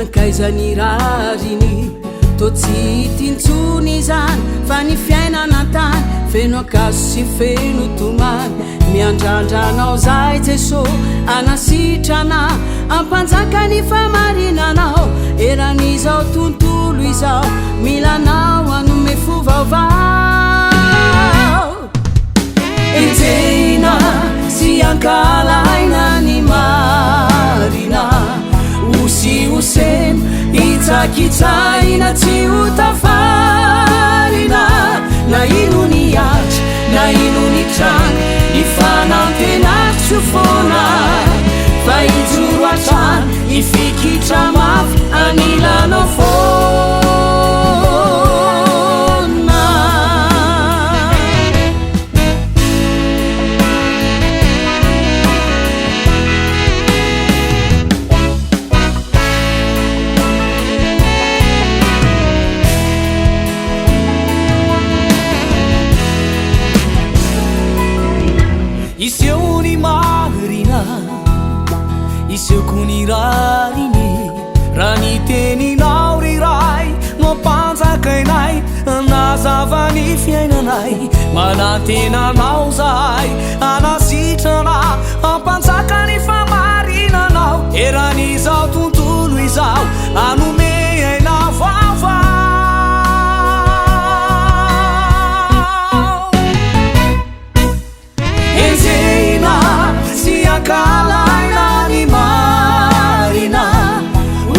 nankaizany rariny to tsy tintsony zany fa ny fiainanantany feno akazo sy feno tomany miandrandranao zay Jesô anasitrana ampanjaka ny famarinanao eran'izao tontolo izao milanao anome fo vaovao enjehina sy ankalaina ny marina osy oseny itsakitsaina tsy hotafarina na ino ny atry na ino ny trano ny fanantenatso fona fa ijoro atrano ifikitra mafy anilanao fona iseo ny marina iseo ko ny rariny raha ny teninao riray mampanjakainay nazava ny fiainanay manantenanao zay anasitrana ampanjaka ny famarinanao eran'izao tontolo izao anome aina vaovao enjehina sy ankalaina ny marina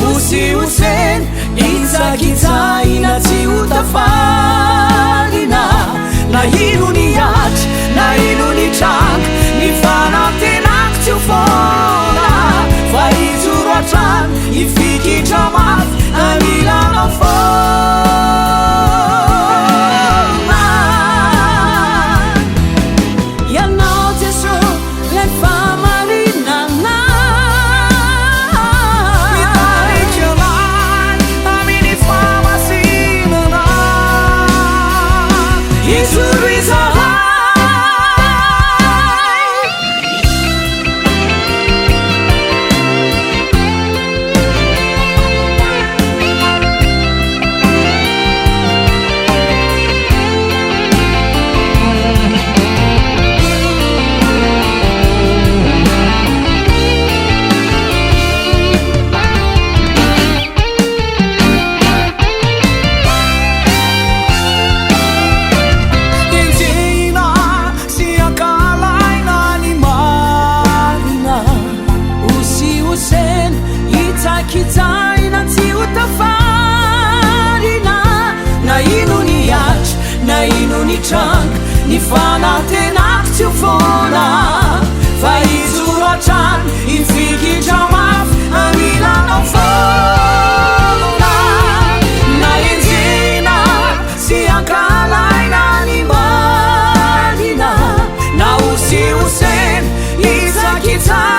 osy oseny itsakitsaina tsy hotafarina na ino ny atry na ino ny tranga ny fanantenako tsy ho fona fa ijoro atrano ifikitra mafy anilanao fona ianao Jesô le famarinana mitarika anay amin'ny famasinana ijoro izahay kitsaina tsy hotafarina na ino ny atry na ino ny tranga ny fanantenako tsy ho fona fa ijoro atrano ifikitra mafy anilanao fona na enjehina sy ankalaina ny marina na osy oseny itsakitsaina